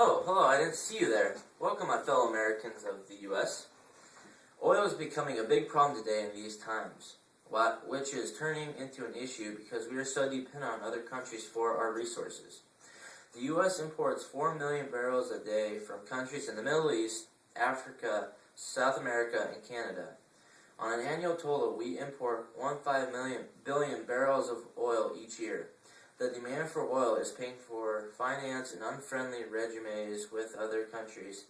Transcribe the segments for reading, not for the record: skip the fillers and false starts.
Oh, hello, I didn't see you there. Welcome, my fellow Americans of the U.S. Oil is becoming a big problem today in these times, which is turning into an issue because we are so dependent on other countries for our resources. The U.S. imports 4 million barrels a day from countries in the Middle East, Africa, South America, and Canada. On an annual total, we import 1.5 billion barrels of oil each year. The demand for oil is paying for finance and unfriendly regimes with other countries.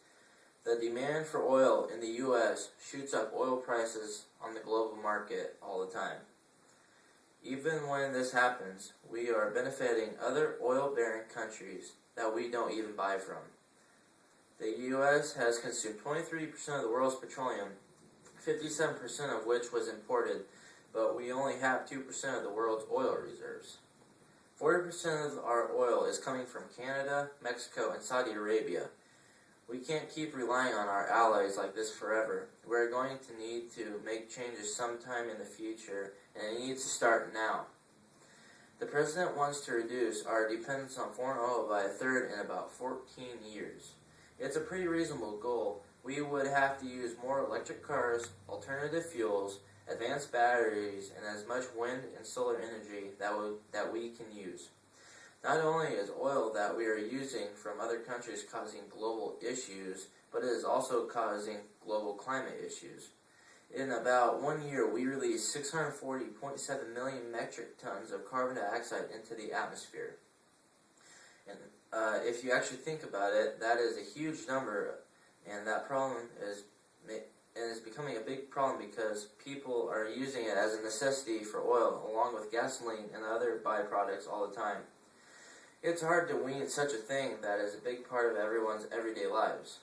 The demand for oil in the U.S. shoots up oil prices on the global market all the time. Even when this happens, we are benefiting other oil-bearing countries that we don't even buy from. The U.S. has consumed 23% of the world's petroleum, 57% of which was imported, but we only have 2% of the world's oil reserves. 40% of our oil is coming from Canada, Mexico, and Saudi Arabia. We can't keep relying on our allies like this forever. We're going to need to make changes sometime in the future, and it needs to start now. The President wants to reduce our dependence on foreign oil by a third in about 14 years. It's a pretty reasonable goal. We would have to use more electric cars, alternative fuels, advanced batteries, and as much wind and solar energy that we can use. Not only is oil that we are using from other countries causing global issues, but it is also causing global climate issues. In about 1 year, we released 640.7 million metric tons of carbon dioxide into the atmosphere. And if you actually think about it, that is a huge number, and that problem is becoming a big problem because people are using it as a necessity for oil, along with gasoline and other byproducts all the time. It's hard to wean such a thing that is a big part of everyone's everyday lives.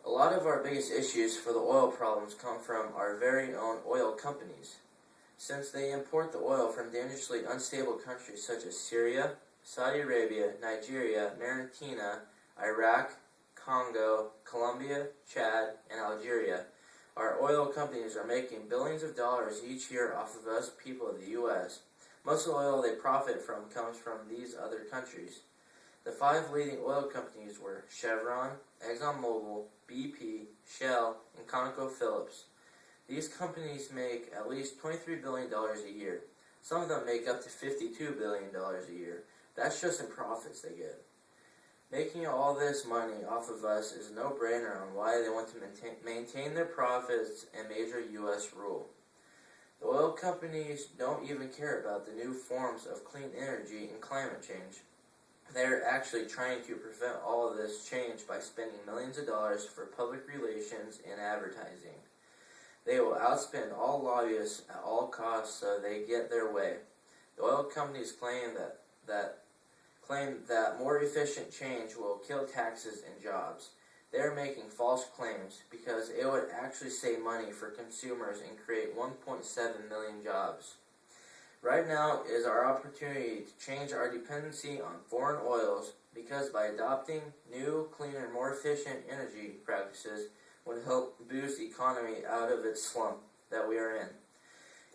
A lot of our biggest issues for the oil problems come from our very own oil companies, since they import the oil from dangerously unstable countries such as Syria, Saudi Arabia, Nigeria, Mauritania, Iraq, Congo, Colombia, Chad, and Algeria. Our oil companies are making billions of dollars each year off of us people of the U.S. Most of the oil they profit from comes from these other countries. The 5 leading oil companies were Chevron, ExxonMobil, BP, Shell, and ConocoPhillips. These companies make at least $23 billion a year. Some of them make up to $52 billion a year. That's just in profits they get. Making all this money off of us is a no-brainer on why they want to maintain their profits and major U.S. rule. The oil companies don't even care about the new forms of clean energy and climate change. They're actually trying to prevent all of this change by spending millions of dollars for public relations and advertising. They will outspend all lobbyists at all costs so they get their way. The oil companies claim that more efficient change will kill taxes and jobs. They are making false claims because it would actually save money for consumers and create 1.7 million jobs. Right now is our opportunity to change our dependency on foreign oils, because by adopting new, cleaner, more efficient energy practices would help boost the economy out of its slump that we are in.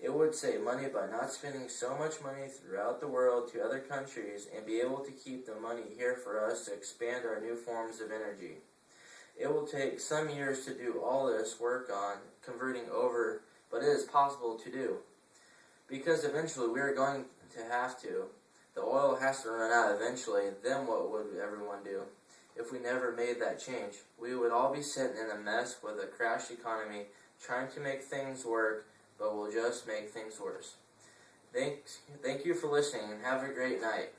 It would save money by not spending so much money throughout the world to other countries and be able to keep the money here for us to expand our new forms of energy. It will take some years to do all this work on converting over, but it is possible to do. Because eventually we are going to have to. The oil has to run out eventually, then what would everyone do? If we never made that change, we would all be sitting in a mess with a crashed economy, trying to make things work, but will just make things worse. Thank you for listening, and have a great night.